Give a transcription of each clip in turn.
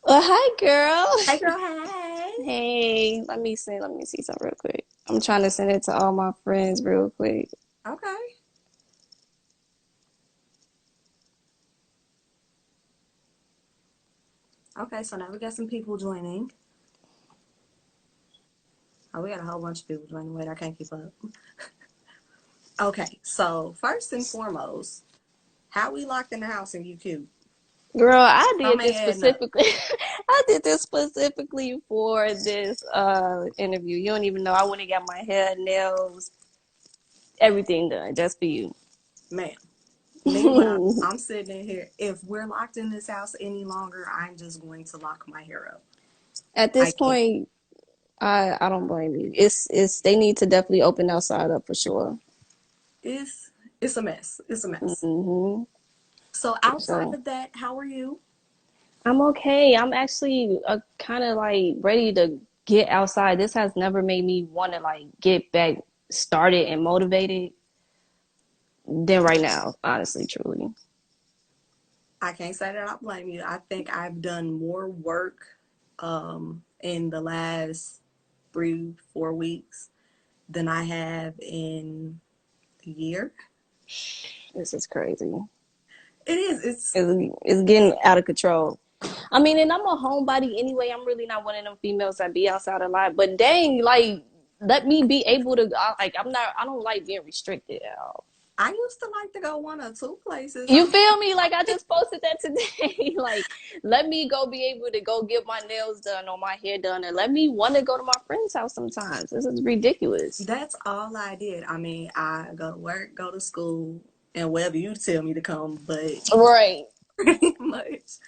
Hi, girl. Hey girl, hey. Hey, let me see something real quick. I'm trying to send it to all my friends real quick. Okay. Okay, so now we got some people joining. Oh, we got a whole bunch of people joining. Wait, I can't keep up. Okay, so first and foremost, how we locked in the house and you cute. Girl, I Some did this ain't adding up. specifically. I did this specifically for this interview. You don't even know. I went and got my hair, nails, everything done just for you. Man. Meanwhile, I'm sitting in here. If we're locked in this house any longer, I'm just going to lock my hair up. At I this can't. point, I don't blame you. It's they need to definitely open outside up for sure. It's a mess. It's a mess. Hmm. So For outside sure. of that, how are you? I'm okay. I'm actually kind of like ready to get outside. This has never made me want to like get back started and motivated than right now, honestly, truly. I can't say that I blame you. I think I've done more work in the last 3, 4 weeks than I have in a year. This is crazy. It is. It's It's getting out of control. I mean, and I'm a homebody anyway. I'm really not one of them females that be outside a lot. But dang, like, let me be able to. Like, I'm not. I don't like being restricted at all. I used to like to go one or two places. You feel me? Like I just posted that today. Like, let me go be able to go get my nails done or my hair done, and let me want to go to my friend's house sometimes. This is ridiculous. That's all I did. I mean, I go to work, go to school, and wherever you tell me to come, but Right. pretty much.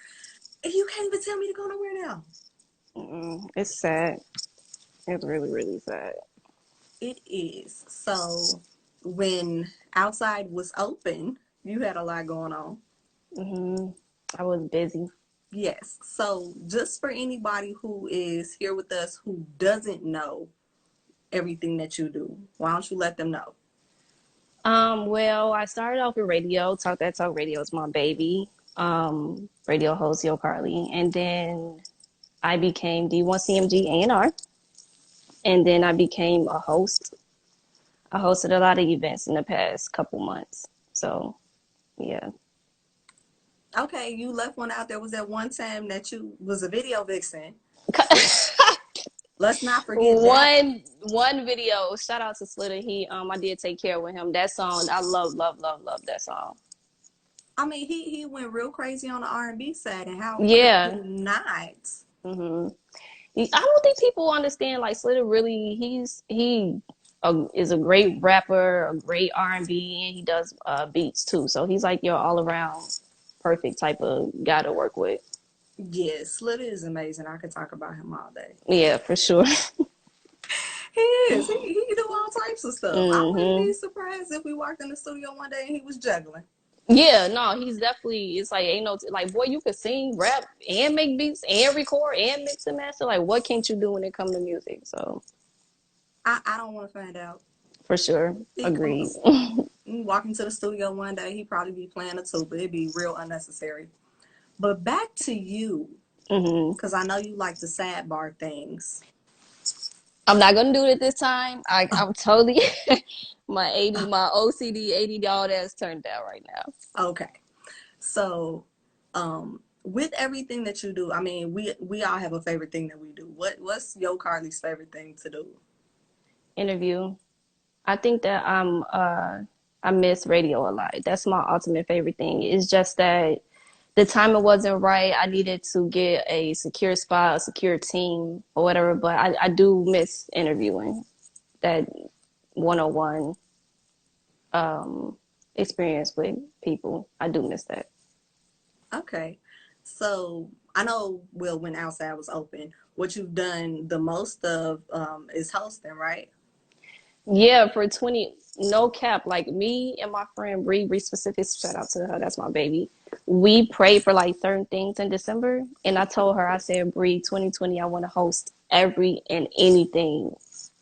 You can't even tell me to go nowhere now. It's sad. It's really, really sad. It is. So when outside was open, you had a lot going on. hmm I was busy. Yes. So, just for anybody who is here with us who doesn't know everything that you do, why don't you let them know? Well, I started off with radio. Talk That Talk Radio is my baby. Radio host Yo Carlie, and then I became D1CMG A&R, and then I became a host. I hosted a lot of events in the past couple months. So yeah. Okay, you left one out. There was that one time that you was a video vixen. Let's not forget that. One video. Shout out to Slitter. I did take care with him. That song I love that song. I mean, he went real crazy on the R&B side, and how could Yeah. you not? hmm I don't think people understand like Slitter really. He is a great rapper, a great R&B, and he does beats too. So he's like your all around perfect type of guy to work with. Yes, Slitter is amazing. I could talk about him all day. Yeah, for sure. He is. He do all types of stuff. I wouldn't be hmm surprised if we walked in the studio one day and he was juggling. Yeah, no, he's definitely. It's like ain't no like boy, you could sing, rap, and make beats, and record, and mix and master. Like, what can't you do when it comes to music? So I don't want to find out. for sure, He come agreed. walk into the studio one day, he'd probably be playing a tuba. It'd be real unnecessary. But back to you, hmm because I know you like to sidebar things. I'm not gonna do it this time. I'm totally my OCD AD all that's turned down right now. Okay. So, with everything that you do, I mean, we all have a favorite thing that we do. What's Yo Carly's favorite thing to do? Interview. I think that I miss radio a lot. That's my ultimate favorite thing. It's just that the timing wasn't right. I needed to get a secure spot, a secure team, or whatever. But I do miss interviewing that 101 um, experience with people. I do miss that. Okay. So I know, well, when outside was open, what you've done the most of is hosting, right? Yeah, for 20, no cap. Like me and my friend Bree specific, shout out to her, that's my baby. We prayed for like certain things in December. And I told her, I said, Bree, 2020, I want to host every and anything.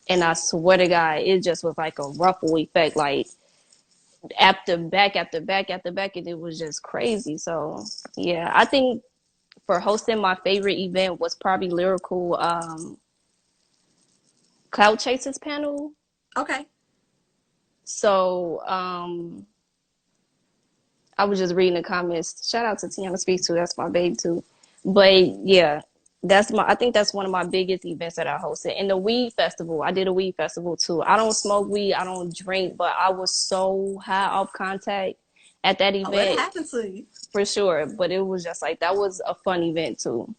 And I swear to God, it just was like a ruffle effect, like after back after back after back, and it was just crazy. So yeah, I think For hosting, my favorite event was probably Lyrical Cloud Chasers panel. Okay. So I was just reading the comments. Shout out to Tiana Speaks too. That's my babe too. But yeah, I think that's one of my biggest events that I hosted. And the weed festival, I did a weed festival too. I don't smoke weed, I don't drink, but I was so high off contact at that Oh, it event happened to you. for sure. But it was just like that was a fun event too.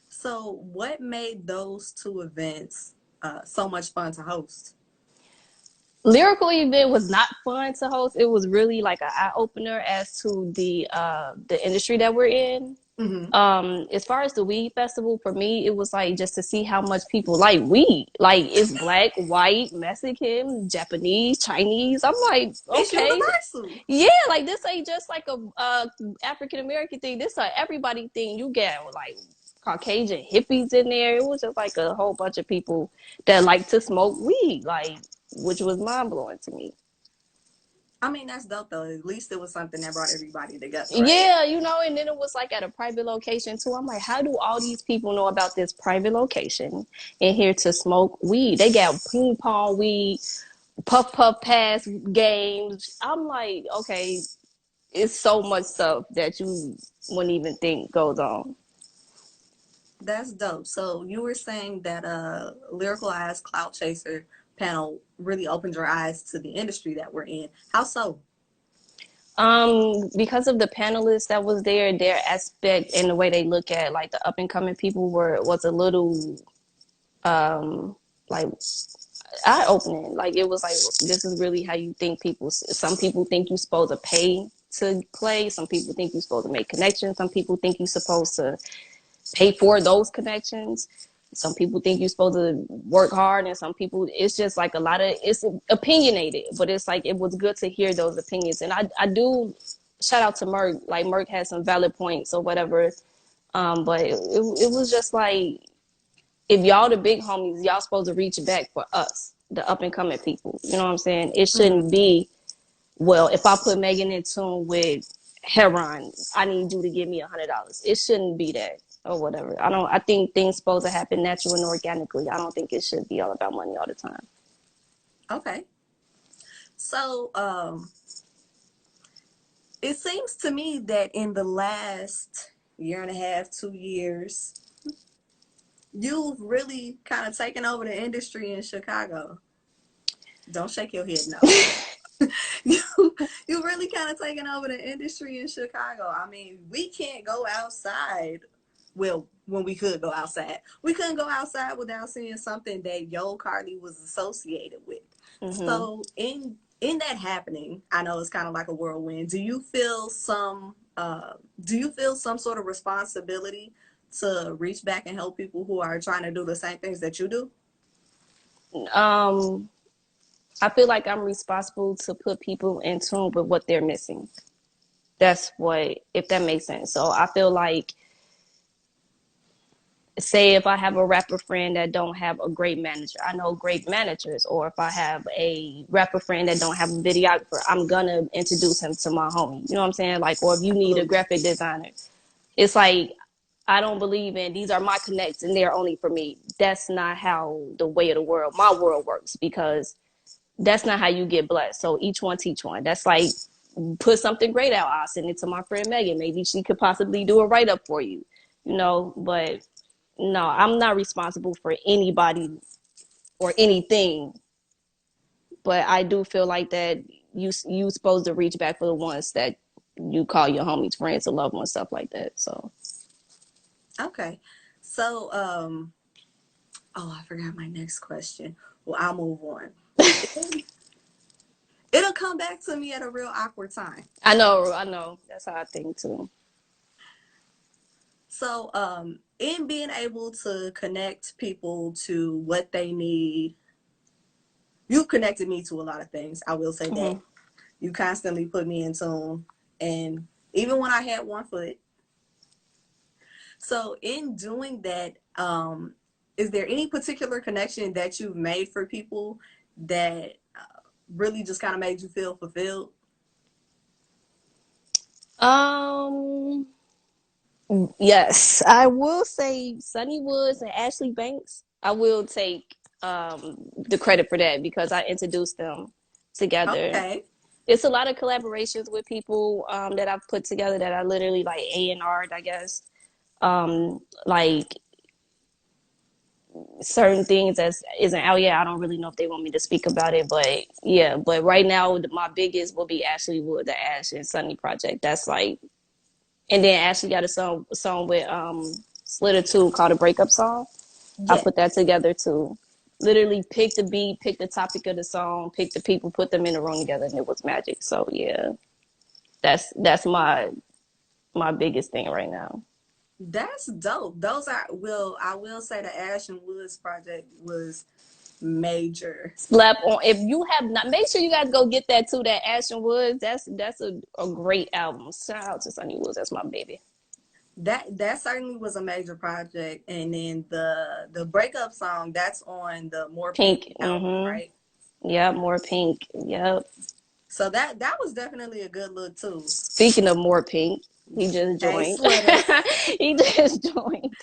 So, what made those two events so much fun to host? Lyrical event was not fun to host. It was really like an eye opener as to the industry that we're in. Hmm. As far as the weed festival, for me, it was like just to see how much people like weed. Like it's black, white, Mexican, Japanese, Chinese. I'm like, It's okay, universal. yeah, like this ain't just like a African American thing. This a everybody thing. You get like Caucasian hippies in there. It was just like a whole bunch of people that like to smoke weed, like which was mind blowing to me. I mean, that's dope though. At least it was something that brought everybody together, right? Yeah, and then it was like at a private location too. I'm like, how do all these people know about this private location and here to smoke weed? They got ping pong weed, puff puff pass games. I'm like, okay, it's so much stuff that you wouldn't even think goes on. That's dope. So you were saying that Lyrical Eyes Cloud Chaser panel really opened your eyes to the industry that we're in. How so? Because of the panelists that was there, their aspect and the way they look at like the up and coming people was a little like eye opening. Like it was like this is really how you think people. Some people think you're supposed to pay to play. Some people think you're supposed to make connections. Some people think you're supposed to pay for those connections. Some people think you're supposed to work hard, and some people it's just like a lot of it's opinionated. But it's like it was good to hear those opinions, and I do shout out to Merck. Like Merck had some valid points or whatever. But it was just like if y'all the big homies, y'all supposed to reach back for us, the up and coming people. You know what I'm saying? It Hmm. shouldn't be, well, if I put Megan in tune with Heron, I need you to give me $100. It shouldn't be that or whatever. I think things supposed to happen naturally and organically. I don't think it should be all about money all the time. Okay. So it seems to me that in the last year and a half, 2 years, you've really kind of taken over the industry in Chicago. Don't shake your head, no. you you really kind of taken over the industry in Chicago. I mean, we can't go outside. Well, when we could go outside, we couldn't go outside without seeing something that Yo Carlie was associated with. Mm-hmm. So in that happening, I know it's kind of like a whirlwind. Do you feel some sort of responsibility to reach back and help people who are trying to do the same things that you do? Um, I feel like I'm responsible to put people in tune with what they're missing. That's what, if that makes sense. So I feel like say if I have a rapper friend that don't have a great manager, I know great managers, or if I have a rapper friend that don't have a videographer, I'm gonna introduce him to my homie. You know what I'm saying? Like, or if you need a Absolutely. graphic designer, it's like I don't believe in these are my connects and they're only for me. That's not how the way of the world, my world works because that's not how you get blessed. So each one teach one. That's like put something great out. I'll send it to my friend Megan. Maybe she could possibly do a write up for you, but no, I'm not responsible for anybody or anything. But I do feel like that you supposed to reach back for the ones that you call your homies, friends, or loved ones, stuff like that. So Okay. So oh, I forgot my next question. Well, I'll move on. It'll come back to me at a real awkward time. I know. That's how I think too. So, in being able to connect people to what they need, you've connected me to a lot of things. I will say that. Mm-hmm. You constantly put me in tune. And even when I had one foot. So, in doing that, is there any particular connection that you've made for people that really just kind of made you feel fulfilled? Um, Yes, I will say Sunny Woods and Ashley Banks. I will take the credit for that because I introduced them together. Okay. It's a lot of collaborations with people that I've put together that I literally like A&R, I guess. Like certain things that isn't out yet. I don't really know if they want me to speak about it, but yeah. But right now, my biggest will be Ashley Wood, the Ash and Sunny project. That's like, and then Ashley got a song with Slitter 2 called a breakup song. I Yeah. put that together too. Literally pick the beat, pick the topic of the song, pick the people, put them in the room together, and it was magic. So yeah, that's my biggest thing right now. That's dope. Those are will I will say the Ash and Woods project was major. Slap on. If you have not, make sure you guys go get that too. That Ashton Woods. That's a great album. Shout out to Sunny Woods. That's my baby. That certainly was a major project. And then the breakup song that's on the More Pink Pink. album, Mm-hmm. right? Yep. More Pink. Yep. So that was definitely a good look too. Speaking of More Pink, he just Hey joined. Slitter. He just joined.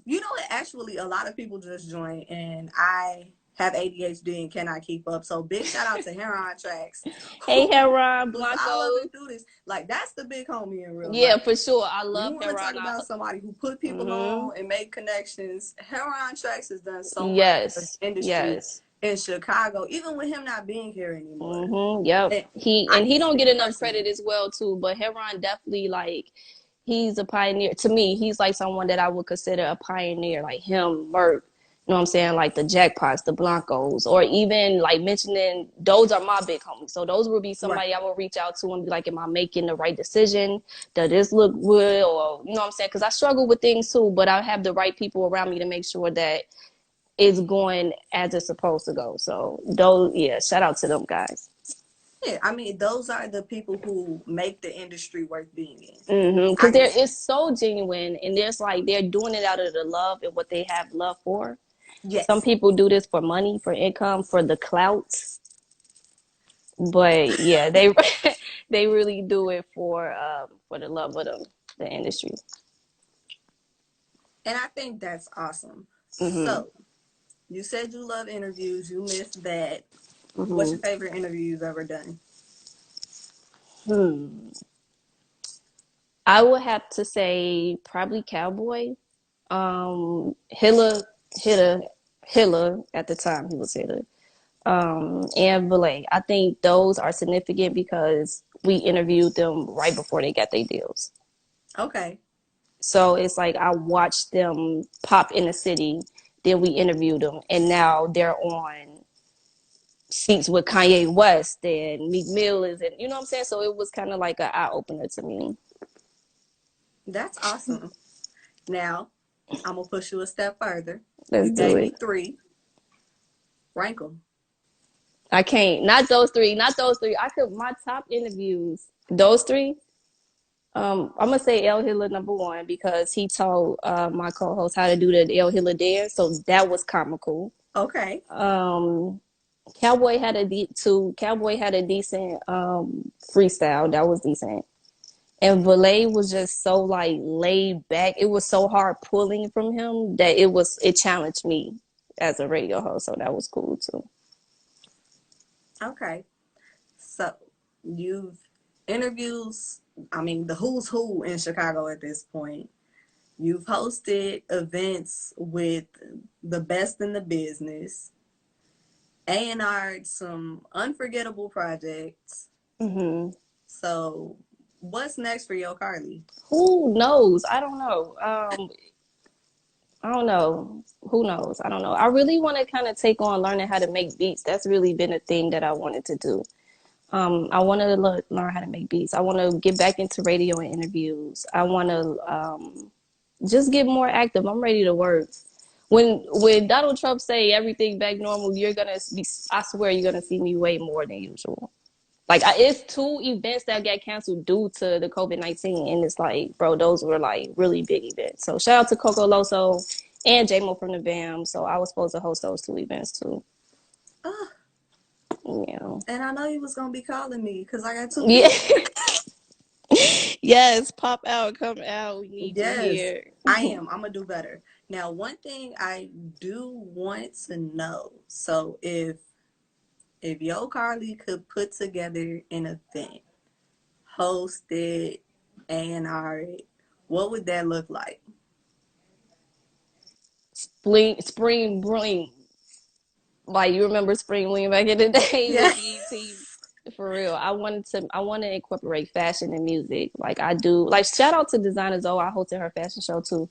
You know what? Actually, a lot of people just joined, and I have ADHD and cannot keep up. So big shout out to Heron Tracks, Hey, who Heron was all up Blanco. and through this. Like that's the big homie in real Yeah, life. for sure. I When you love want to talk Heron. about somebody who put people Mm-hmm. on and make connections, Heron Tracks has done so much for Yes. the industry Yes. in Chicago, even with him not being here anymore. Yep. And I He can don't get speak enough credit personally. as well too, but Heron definitely like he's a pioneer. To me, he's like someone that I would consider a pioneer, like him, Merck. You know what I'm saying? Like the Jackpots, the Blancos, or even like mentioning those are my big homies. So those would be Right. somebody I would reach out to and be like, am I making the right decision? Does this look good? Or you know what I'm saying? Because I struggle with things too, but I have the right people around me to make sure that it's going as it's supposed to go. So those, yeah, shout out to them guys. Yeah, I mean, those are the people who make the industry worth being in. Because I can, there is so genuine, and there's like they're doing it out of the love and what they have love for. Some yes. people do this for money, for income, for the clout, but yeah, they they really do it for the love of the industry. And I think that's awesome. hmm So, you said you love interviews. You missed that. What's hmm your favorite interview you've ever done? Hmm. I would have to say probably Cowboy. Hilla, Hilla, Hilla at the time he was Hilla. And Valet. I think those are significant because we interviewed them right before they got their deals. Okay. So it's like I watched them pop in the city, then we interviewed them, and now they're on seats with Kanye West and Meek Mill is, and you know what I'm saying. So it was kind of like an eye opener to me. That's awesome. Now, I'm going to push you a step further. Let's You do gave me it. three. Rank them. I can't. Not those three. Not those three. I could. My top interviews. Those three. I'm gonna say El Hilla number one because he taught my co-host how to do the El Hilla dance, so that was comical. Okay. Um, Cowboy had Cowboy had a decent freestyle that was decent, and Valet was just so like laid back. It was so hard pulling from him that it challenged me as a radio host, so that was cool too. Okay. So, you've interviews, I mean, the who's who in Chicago at this point. You've hosted events with the best in the business, A&R'd some unforgettable projects. hmm So, what's next for Yo Carlie? Who knows? I don't know. I don't know. Who knows? I don't know. I really want to kind of take on learning how to make beats. That's really been a thing that I wanted to do. I want to learn how to make beats. I want to get back into radio and interviews. I want to just get more active. I'm ready to work. When Donald Trump say everything back normal, you're gonna be. I swear you're gonna see me way more than usual. Like it's two events that got canceled due to the COVID-19, and it's like, bro, those were like really big events. So shout out to Coco Loso and JMO from the BAM. So I was supposed to host those two events too. Oh, Yeah, and I know you was going to be calling me because I got two yeah, kids. Yes, pop out, come out. We need you Yes, here. I am. I'm gonna do better. Now, one thing I do want to know. So if Yo Carly could put together an event, host it, A&R it, what would that look like? Spring bling. Like you remember Spring Bling back in the day Yeah. with BET? For real. I want to incorporate fashion and music. Like I do. Like shout out to Designer Zoe. I hosted her fashion show too.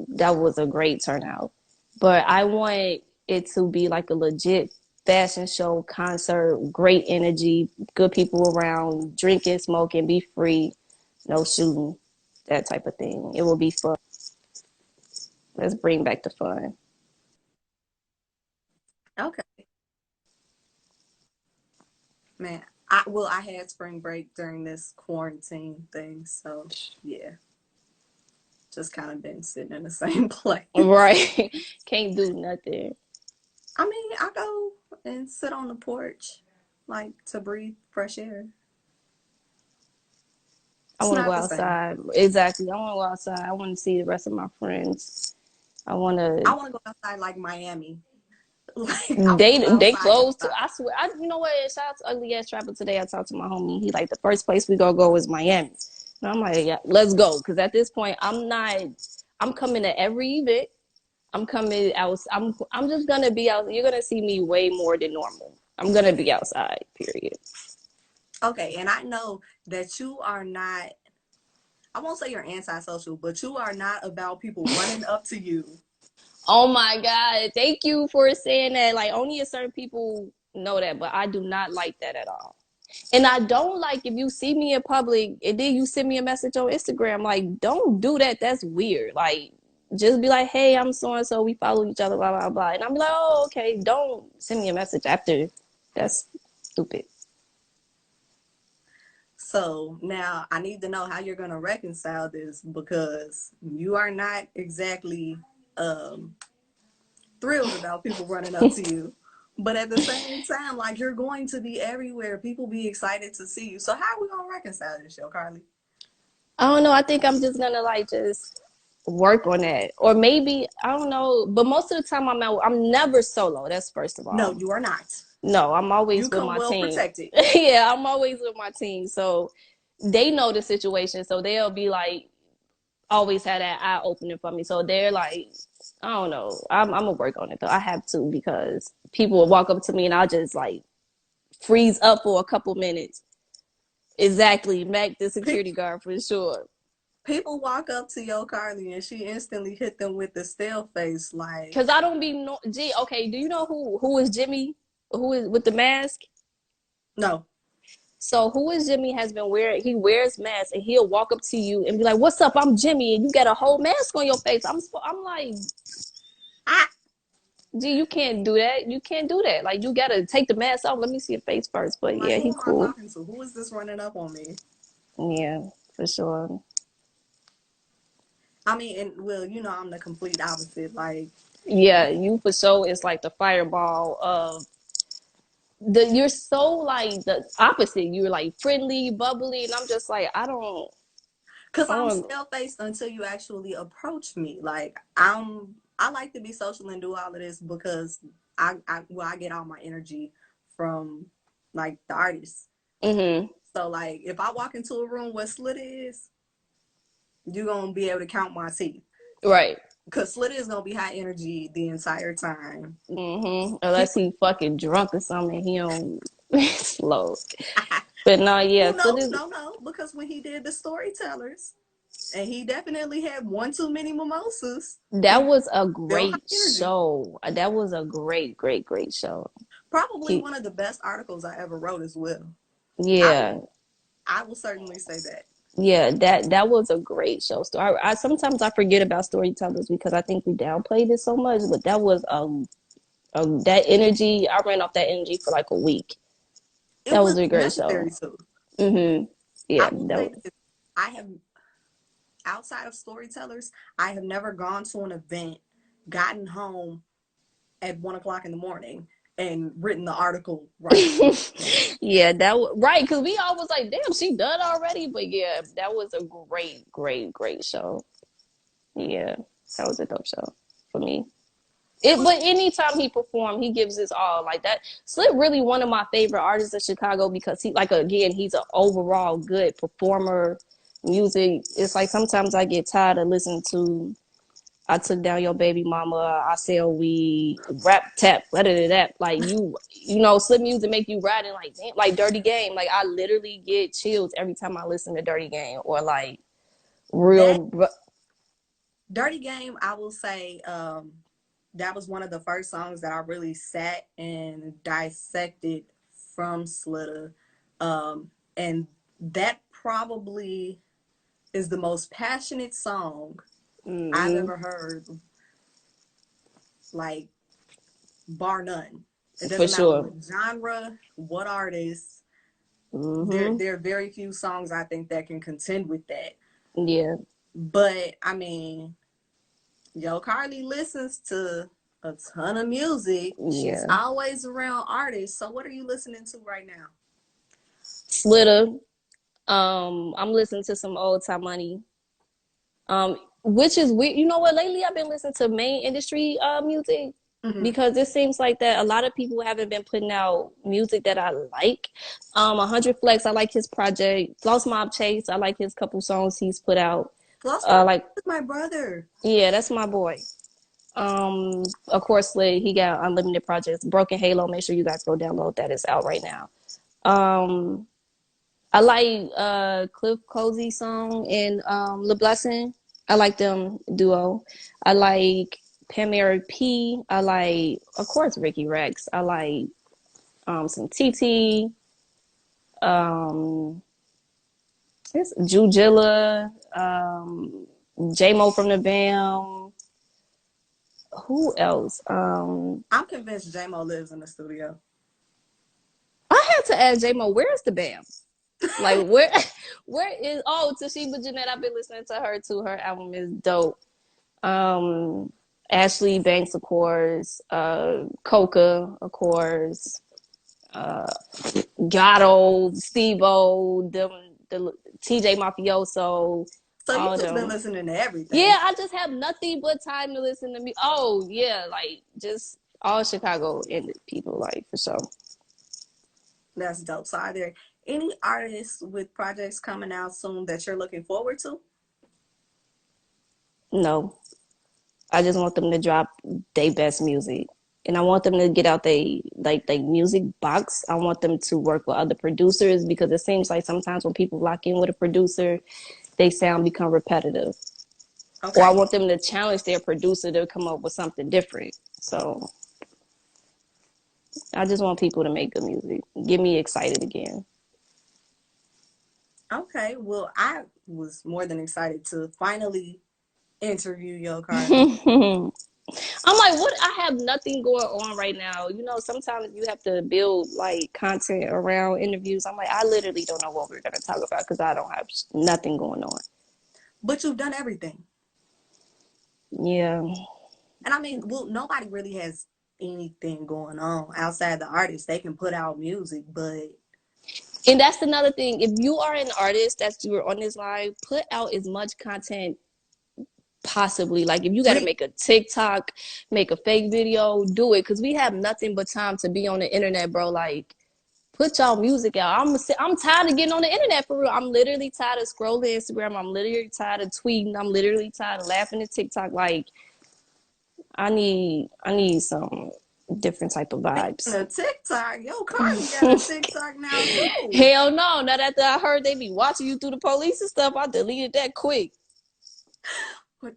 That was a great turnout. But I want it to be like a legit fashion show, concert, great energy, good people around, drinking, smoking, be free, no shooting, that type of thing. It will be fun. Let's bring back the fun. Okay, man. I had spring break during this quarantine thing, so yeah, just kind of been sitting in the same place. Right. Can't do nothing. I mean, I go and sit on the porch, like to breathe fresh air. I It's want to go not the same. outside. Exactly. I want to go outside. I want to see the rest of my friends. I want I to. want to go outside like Miami. Like I want to go They outside, closed. outside. I swear. You know what? Shout out to Ugly Ass Trapper today. I talked to my homie. He like the first place we gonna go is Miami. And I'm like, yeah, let's go. Because at this point, I'm not. I'm coming to every event. I'm coming out. I'm just gonna be out. You're gonna see me way more than normal. I'm gonna be outside. Period. Okay, and I know that you are not. I won't say you're antisocial, but you are not about people running up to you. Oh my God. Thank you for saying that. Like only a certain people know that, but I do not like that at all. And I don't like if you see me in public and then you send me a message on Instagram, like, don't do that. That's weird. Like, just be like, hey, I'm so and so. We follow each other, blah, blah, blah. And I'm like, oh, okay. Don't send me a message after. That's stupid. So now I need to know how you're going to reconcile this because you are not exactly um, thrilled about people running up to you. But at the same time, like you're going to be everywhere. People be excited to see you. So how are we gonna reconcile this show, Carly? I don't know. I think I'm just gonna like just work on that. Or maybe, I don't know. But most of the time I'm never solo. That's first of No, all. you are not. No, I'm always You with come my well team. protected. Yeah, I'm always with my team. So they know the situation. So they'll be like, always had that eye opening for me. So they're like, I don't know. I'm gonna work on it though. I have to because people will walk up to me and I'll just like freeze up for a couple minutes. Exactly. Mac the security guard for sure. People walk up to Yo Carly and she instantly hit them with the stale face, like, Cause I don't be no Gee, okay, do you know who is Jimmy? Who is with the mask? no. So who is Jimmy has been wearing he wears masks and he'll walk up to you and be like, what's up? I'm Jimmy and you got a whole mask on your face. I'm like, Ah, gee, you can't do that. You can't do that. Like you gotta take the mask off. Let me see your face first. But like, yeah, who he am I cool. talking to? Who is this running up on me? Yeah, for sure. I mean, and well, you know, I'm the complete opposite. Like, Yeah, you for sure is like the fireball of the you're so like the opposite. You're like friendly, bubbly, and I'm just like, cause I I'm don't stale faced until you actually approach me. Like, I like to be social and do all of this because I get all my energy from like the artists. mm-hmm. So like, if I walk into a room where Slit is, you're gonna be able to count my teeth. Right. Cause Slit is gonna be high energy the entire time. Mm-hmm. He Unless he fucking drunk or something, he don't slow. But no, yeah, well, so no, this no, no, because when he did the storytellers, and he definitely had one too many mimosas, that he was a still high great energy. show. That was a great show. Probably He, one of the best articles I ever wrote as well. I yeah, will, I will certainly say that. yeah, that was a great show. So I sometimes I forget about storytellers because I think we downplayed it so much, but that was that energy. I ran off that energy for like a week. It That was was a great show. necessary too. Mm-hmm. Yeah, I will that say was, this: I have outside of storytellers, I have never gone to an event, gotten home at 1 o'clock in the morning, and written the article right. Yeah, right, because we all was like, damn, she done already. But yeah, that was a great, great, great show. Yeah, that was a dope show for me. It was But anytime he performed, he gives his all like that. Slip really one of my favorite artists of Chicago because he, like, again, he's an overall good performer. Music, it's like sometimes I get tired of listening to I took down your baby mama, I sell weed, rap tap, that. Like you know, Slip music make you ride and like damn, like Dirty Game. Like I literally get chills every time I listen to Dirty Game or like that real. Dirty Game, I will say, that was one of the first songs that I really sat and dissected from Slitter. And that probably is the most passionate song I've Mm-hmm, ever heard, like, bar none. It for doesn't matter sure. what genre, what artist. Mm-hmm. There are very few songs I think that can contend with that. Yeah. But I mean, Yo, Carlie listens to a ton of music. She's Yeah. always around artists. So what are you listening to right now? Slitter. I'm listening to some old time money. Which is weird. You know what? Lately, I've been listening to main industry music Mm-hmm. because it seems like that a lot of people haven't been putting out music that I like. 100 Flex, I like his project. Lost Mob Chase, I like his couple songs he's put out. Lost My Like, with my brother. yeah, that's my boy. Of course, Slid, he got unlimited projects. Broken Halo, make sure you guys go download that. It's out right now. Um, I like Cliff Cozy song and Le Blessing. I like them duo. I like Pamela P. I like, of course, Ricky Rex. I like some TT. Um, it's Jujilla. J Mo from the Bam. Who else? I'm convinced J-Mo lives in the studio. I had to ask J Mo, where's the Bam? Like where where is Toshiba Jeanette? I've been listening to her too. Her album is dope. Ashley Banks, of course, Coca, of course, uh, Gatto, Steve-O, the TJ Mafioso, So you all just been them. listening to everything. Yeah, I just have nothing but time to listen to me. Oh yeah, like just all Chicago and people, like for sure. That's dope. So are there any artists with projects coming out soon that you're looking forward to? No, I just want them to drop their best music. And I want them to get out they music box. I want them to work with other producers because it seems like sometimes when people lock in with a producer, they sound become repetitive. Or I Okay. want them to challenge their producer to come up with something different. So I just want people to make good music. Get me excited again. Okay. Well, I was more than excited to finally interview Yo Carlie. I'm like, what? I have nothing going on right now. You know, sometimes you have to build like content around interviews. I'm like, I literally don't know what we're going to talk about because I don't have nothing going on. But you've done everything. Yeah. And I mean, well, nobody really has anything going on outside the artist. They can put out music, but And that's another thing. If you are an artist that's you're on this live, put out as much content possibly. Like if you got to we make a TikTok, make a fake video, do it because we have nothing but time to be on the internet, bro. Like put y'all music out. I'm tired of getting on the internet for real. I'm literally tired of scrolling Instagram. I'm literally tired of tweeting. I'm literally tired of laughing at TikTok. Like I need some different type of vibes. a TikTok. Yo, Carlie got a TikTok now too. Hell no! Not after I heard they be watching you through the police and stuff, I deleted that quick.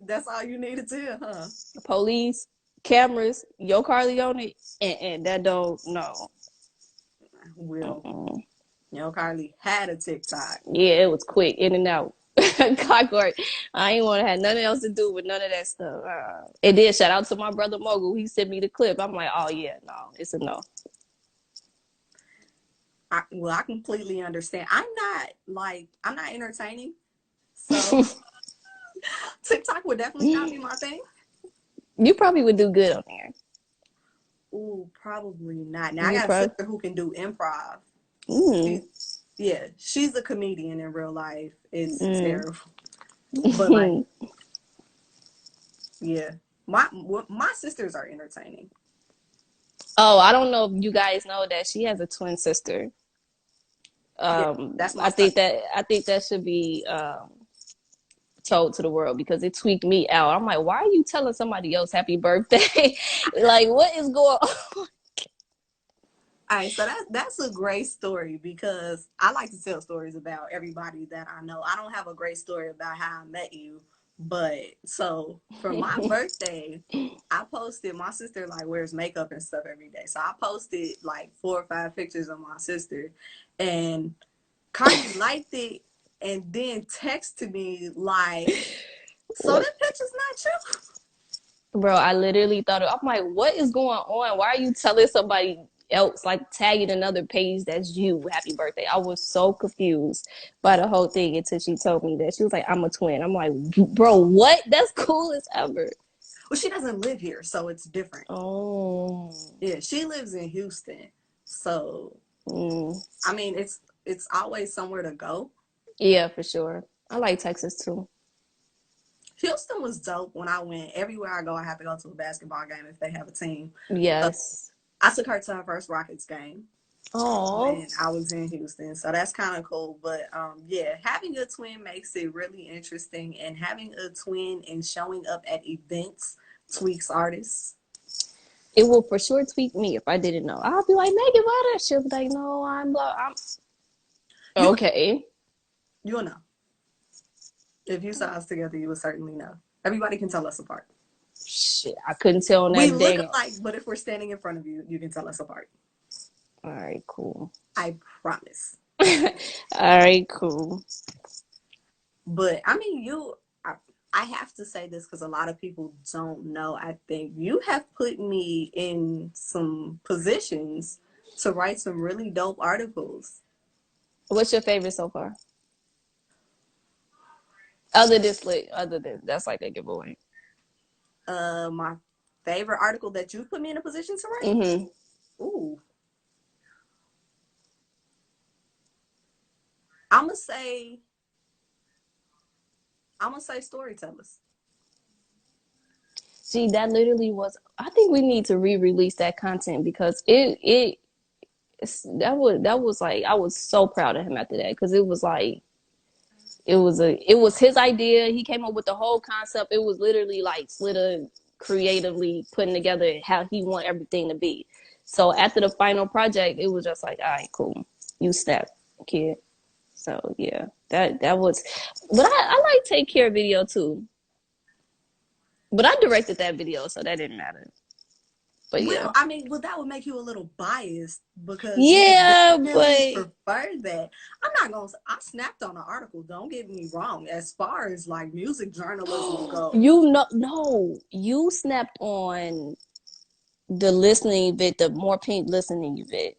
That's all you needed to hear, huh? Police, cameras, Yo Carlie on it, and that don't no. Well, Uh-uh. Yo, Carlie had a TikTok. Yeah, it was quick, in and out. Clockwork. I ain't want to have nothing else to do with none of that stuff. It did. Shout out to my brother Mogul. He sent me the clip. I'm like, oh yeah, no, it's a no. I completely understand. I'm not entertaining, so TikTok would definitely not be my thing. You probably would do good on there. Ooh, probably not. Now I You got a probably. sister who can do improv. Mm, She, yeah, she's a comedian in real life. It's mm. terrible, but like, yeah, my sisters are entertaining. Oh, I don't know if you guys know that she has a twin sister. Yeah, that's my I son. think that should be told to the world because it tweaked me out. I'm like, why are you telling somebody else happy birthday? Like, what is going on? All right, so that's a great story because I like to tell stories about everybody that I know. I don't have a great story about how I met you, but so for my birthday, I posted my sister like wears makeup and stuff every day. So I posted like 4 or 5 pictures of my sister, and Carlie liked it and then texted me like, "So What, that picture's not you." bro? I literally thought I'm like, what is going on? Why are you telling somebody else, like tagging another page that's you? Happy birthday! I was so confused by the whole thing until she told me that she was like, I'm a twin. I'm like, bro, what? That's cool as ever. Well, she doesn't live here, so it's different. Oh, Yeah, she lives in Houston, so mm. I mean, it's always somewhere to go. Yeah, for sure. I like Texas too. Houston was dope when I went. Everywhere I go, I have to go to a basketball game if they have a team. Uh, Yes. I took her to her first Rockets game Oh, when I was in Houston, so that's kind of cool. But yeah, having a twin makes it really interesting, and having a twin and showing up at events tweaks artists. it will for sure tweak me if I didn't know. I'll be like, Megan, why that? She'll be like, no, I'm You okay. you'll know if you saw us together, you would certainly know. Everybody can tell us apart. Shit, I couldn't tell on We that look dang. alike, but if we're standing in front of you, you can tell us apart. All right, cool. I promise. All right, cool. But I mean, I have to say this because a lot of people don't know. I think you have put me in some positions to write some really dope articles. What's your favorite so far? Other than slick, other than that's like a giveaway. My favorite article that you put me in a position to write. Mm-hmm. Ooh, I'm gonna say I'm gonna say storytellers. See, that literally was. I think we need to re-release that content because that was like I was so proud of him after that because it was like it was his idea. He came up with the whole concept. It was literally like Slitter creatively putting together how he want everything to be. So after the final project, it was just like, all right, cool, you step, kid. So yeah, that was. But I like Take Care video too. But I directed that video, so that didn't matter. But yeah, Well, I mean, well, that would make you a little biased because you yeah, definitely but prefer that. I'm not gonna. I snapped on the article. Don't get me wrong. As far as like music journalism go, you know, no, you snapped on the listening bit, the more pink listening bit.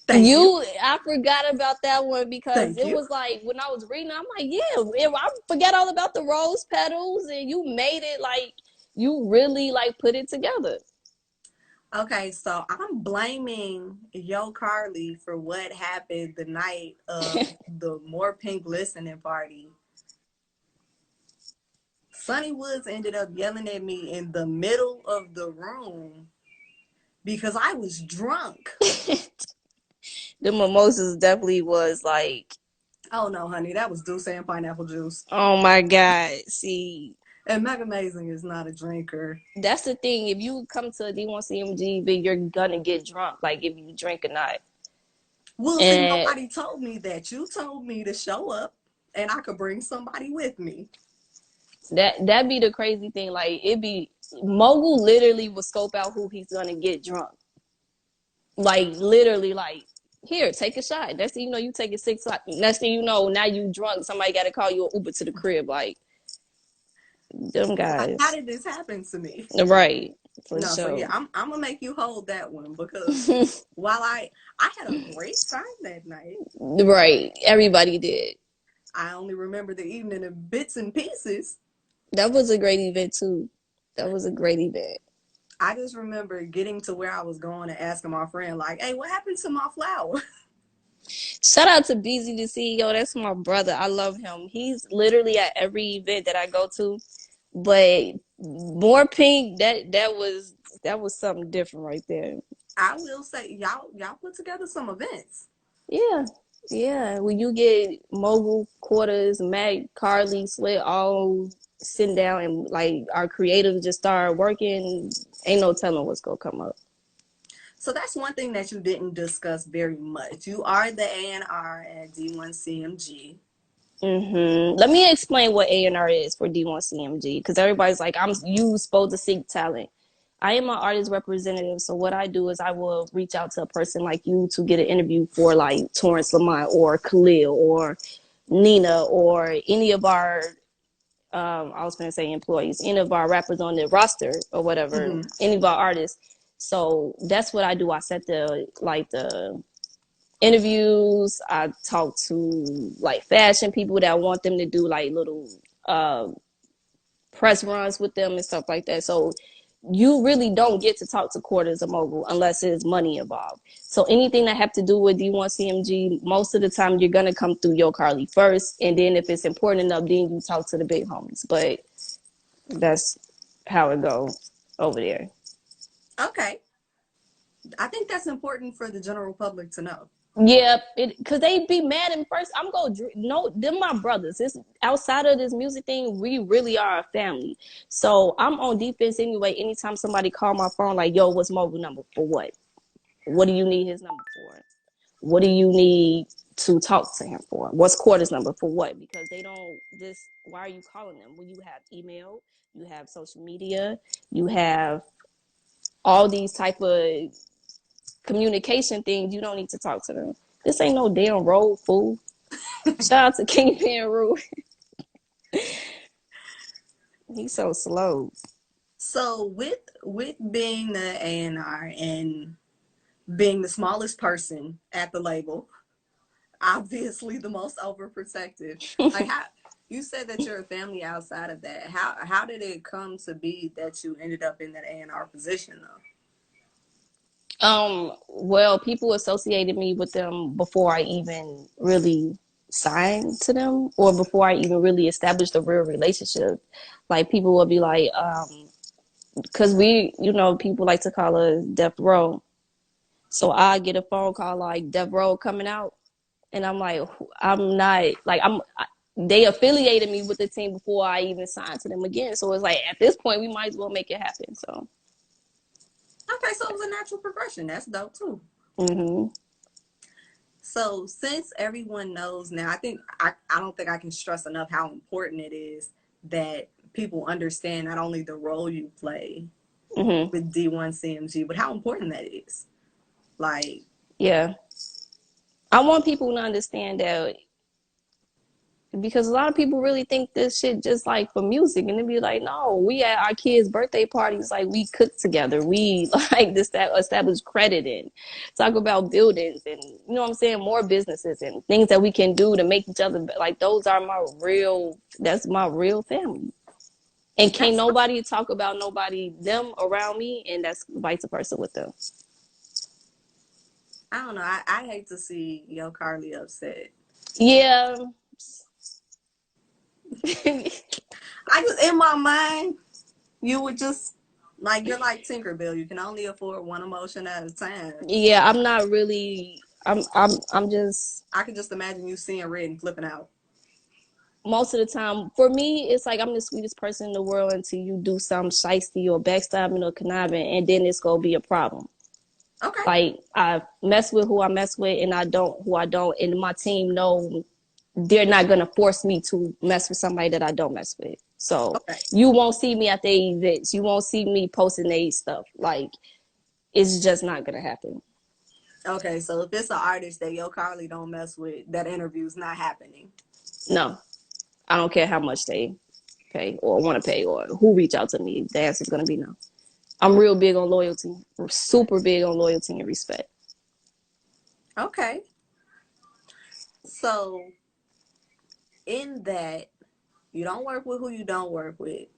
thank you, I forgot about that one because thank it you. was like when I was reading, I'm like, yeah, I forgot all about the rose petals, and you made it like you really like put it together. Okay, so I'm blaming Yo Carlie for what happened the night of the More Pink listening party. Sonny Woods ended up yelling at me in the middle of the room because I was drunk. The mimosas definitely was like, Oh no, honey, that was Douce and pineapple juice. oh my god. See, And Mega Amazing is not a drinker. that's the thing. If you come to a D1CMG, you're gonna get drunk, like if you drink or not. Well, see, And nobody told me that. You told me to show up and I could bring somebody with me. that be the crazy thing. Like it be Mogul literally will scope out who he's gonna get drunk. Like literally, like here, take a shot. Next thing you know, you take it 6 o'clock. Next thing you know, now you drunk. Somebody got to call you an Uber to the crib. Like them How guys, did this happen to me? right? For No, so yeah, sure. I'm gonna make you hold that one because while I had a great time that night, Right. Everybody did. I only remember the evening in bits and pieces. That was a great event too. That was a great event. I just remember getting to where I was going and asking my friend, like, "Hey, what happened to my flower?" Shout out to BZ the CEO. That's my brother. I love him. He's literally at every event that I go to. But more pink, that was something different right there. I will say, y'all put together some events. Yeah. Yeah. When you get mogul quarters, Mac, Carlie, Slit all sitting down and like our creatives just start working, ain't no telling what's gonna come up. So that's one thing that you didn't discuss very much. You are the A&R at D1CMG. Let me explain what A&R is for D1CMG because everybody's like, I'm you supposed to seek talent. I am an artist representative, so what I do is I will reach out to a person like you to get an interview for like Torrance Lamont or Khalil or Nina or any of our I was going to say employees, any of our rappers on the roster or whatever, Mm-hmm. any of our artists. So that's what I do. I set the interviews. I talk to like fashion people that want them to do like little uh, press runs with them and stuff like that. So you really don't get to talk to quarters of mogul unless there's money involved. So anything that have to do with D1CMG, most of the time you're gonna come through Yo Carlie first, and then if it's important enough, then you talk to the big homies. But that's how it goes over there. Okay. I think that's important for the general public to know. Yeah, because they be mad at first. I'm going to no, them my brothers. It's outside of this music thing. We really are a family. So I'm on defense anyway. Anytime somebody call my phone, like, "Yo, what's mobile number for what? What do you need his number for? What do you need to talk to him for? What's quarters number for what?" Because they don't this. Why are you calling them? Well, you have email, you have social media, you have all these type of communication things. You don't need to talk to them. This ain't no damn road, fool. Shout out to Kingpin Rue. He's so slow. So with being the A&R and being the smallest person at the label, obviously the most overprotective. Like how you said that you're a family outside of that. How did it come to be that you ended up in that A&R position though? Well, people associated me with them before I even really signed to them or before I even really established a real relationship. Like people will be like, because people like to call us Death Row. So I get a phone call like Death Row coming out, and I'm like, I'm not like they affiliated me with the team before I even signed to them again. So it's like at this point we might as well make it happen. So Okay, so it was a natural progression. That's dope too. hmm So since everyone knows now, I don't think I can stress enough how important it is that people understand not only the role you play hmm with D1CMG, but how important that is. Like, yeah, I want people to understand that because a lot of people really think this shit just like for music and they be like, no, we at our kids' birthday parties, like we cook together, we like this that establish credit and talk about buildings and you know what I'm saying, more businesses and things that we can do to make each other like those are my real that's my real family. And can't that's, nobody talk about nobody them around me and that's vice versa with them. I don't know. I hate to see Yo Carlie upset. Yeah. I just, in my mind, you would just, like, you're like Tinkerbell. You can only afford one emotion at a time. Yeah, I'm not really I'm just I can just imagine you seeing red and flipping out. most of the time for me it's like I'm the sweetest person in the world until you do some shiesty or backstabbing or conniving and then it's gonna be a problem. Okay. Like I mess with who I mess with and I don't who I don't and my team know they're not gonna force me to mess with somebody that I don't mess with. So Okay. you won't see me at the events. You won't see me posting their stuff. Like it's just not gonna happen. Okay. So if it's an artist that Yo Carlie don't mess with, that interview's not happening. No. I don't care how much they pay or want to pay or who reach out to me. The answer's gonna be no. I'm real big on loyalty. I'm super big on loyalty and respect. Okay. So in that, you don't work with who you don't work with.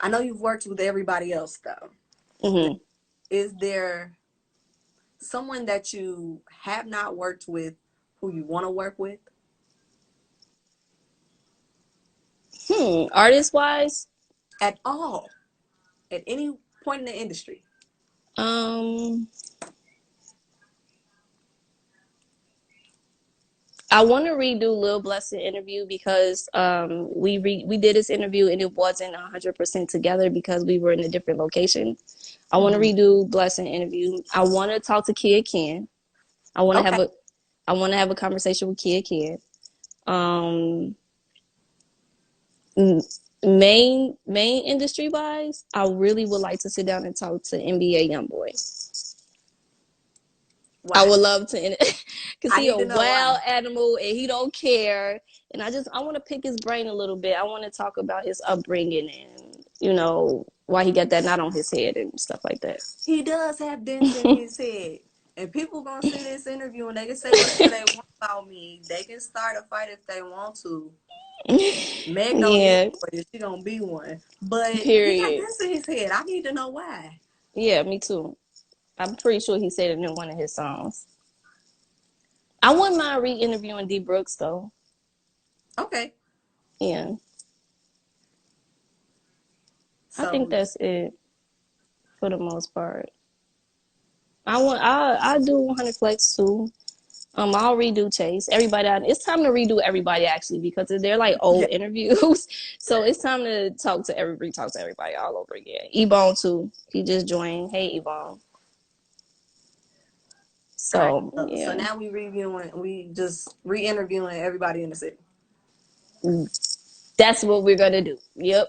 I know you've worked with everybody else though. Hmm. Is there someone that you have not worked with who you want to work with Artist wise, at all at any point in the industry? um, I want to redo Lil Blessing interview because we did this interview and it wasn't 100% together because we were in a different location. I want to Mm-hmm. redo Blessing interview. I want to talk to Kid Ken. I want to have Okay. a I want to have a conversation with Kid Ken. Um, main industry wise, I really would like to sit down and talk to NBA YoungBoy. I Why? would love to, because I he a need to know why. wild animal and he don't care. And I want to pick his brain a little bit. I want to talk about his upbringing and why he got that knot on his head and stuff like that. He does have dents in his head. And people gonna see this interview and they can say whatever they want about me. They can start a fight if they want to. Meg don't need Yeah. a lawyer. She gonna be one. But he got Period. dents in his head. I need to know why. Yeah, me too. I'm pretty sure he said it in one of his songs. I wouldn't mind re-interviewing D Brooks though. Okay. Yeah, I think So that's it for the most part. I do 100 Flex too. I'll redo Chase. Everybody, it's time to redo everybody actually because they're like yeah. old interviews. So it's time to talk to everybody all over again. Ebone too. He just joined. Hey Ebone. All right. So So yeah, now we just re-interviewing everybody in the city. that's what we're gonna do. Yep.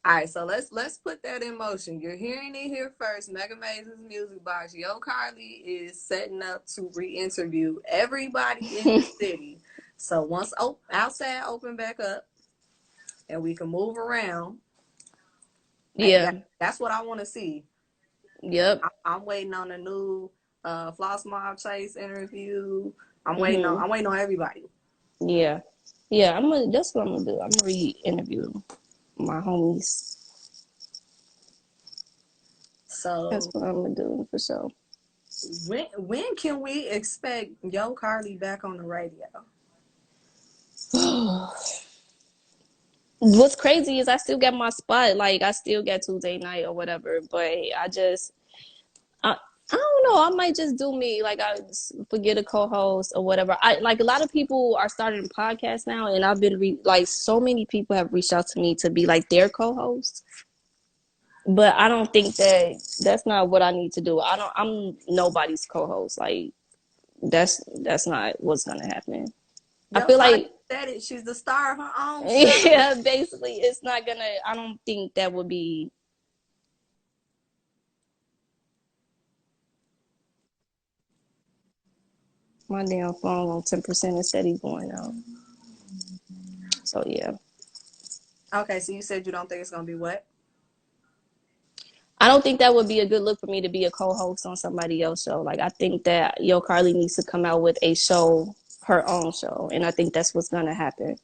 All right, so let's put that in motion. You're hearing it here first. Mega Mazes Music Box. Yo, Carlie is setting up to re-interview everybody in the city. So once outside open back up and we can move around, hey, Yeah. that's what I want to see. Yep. I'm waiting on a new Floss Mob Chase interview. Mhm. I'm waiting on everybody. Yeah. Yeah. I'm gonna. That's what I'm gonna do. I'm gonna re-interview my homies. That's So what I'm gonna do for sure. when can we expect Yo Carlie back on the radio? What's crazy is I still got my spot. Like I still got Tuesday night or whatever. But I don't know. I might just do me. Like I forget a co-host or whatever. I like a lot of people are starting podcasts now, and I've been like so many people have reached out to me to be like their co-host. But I don't think that's not what I need to do. I'm nobody's co-host. Like that's not what's gonna happen. I Yo feel Carlie like said it. She's the star of her own show. yeah, basically it's not gonna. I don't think that would be my damn phone on 10% instead of going out. So yeah. Okay, so you said you don't think it's gonna be what? I don't think that would be a good look for me to be a co-host on somebody else's show. Like I think that Yo Carly needs to come out with a show, her own show, and I think that's what's gonna happen.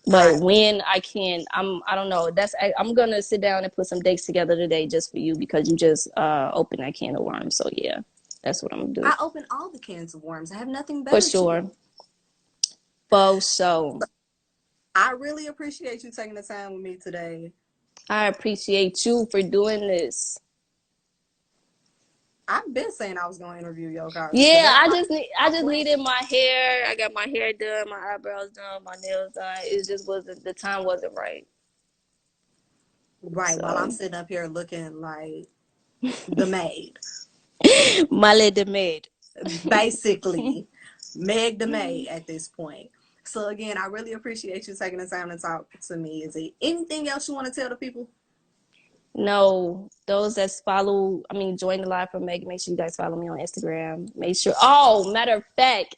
All But right. when I can, I don't know. I'm gonna sit down and put some dates together today just for you because you just opened that can of worms. So yeah, that's what I'm gonna do I open all the cans of worms. I have nothing for better to do. sure. For so, I really appreciate you taking the time with me today. I appreciate you for doing this. I've been saying I was gonna interview Yo Carly because Yeah, that's I my just plan. needed my hair. I got my hair done, my eyebrows done, my nails done. It just wasn't the time wasn't right. Right, while I'm So sitting up here looking like the maid. my lady maid. Basically, Meg the maid at this point. So again, I really appreciate you taking the time to talk to me. Is there anything else you want to tell the people? No, those that follow, I mean, join the live for Meg. Make sure you guys follow me on Instagram. Make sure. Oh, matter of fact,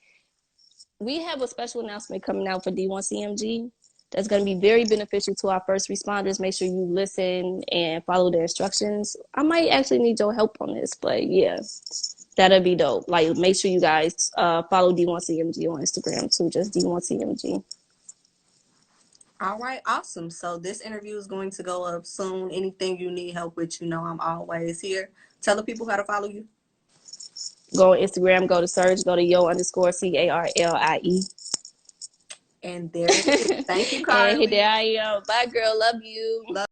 we have a special announcement coming out for D1CMG that's going to be very beneficial to our first responders. Make sure you listen and follow the instructions. I might actually need your help on this, but yeah, that'll be dope. Like, make sure you guys follow D1CMG on Instagram too, just D1CMG. All right, awesome. So this interview is going to go up soon. Anything you need help with, you know, I'm always here. Tell the people how to follow you. Go on Instagram, go to search, go to yo_CARLIE. And there it is. Thank you, And Carlie. there I am. Bye, girl. Love you. Love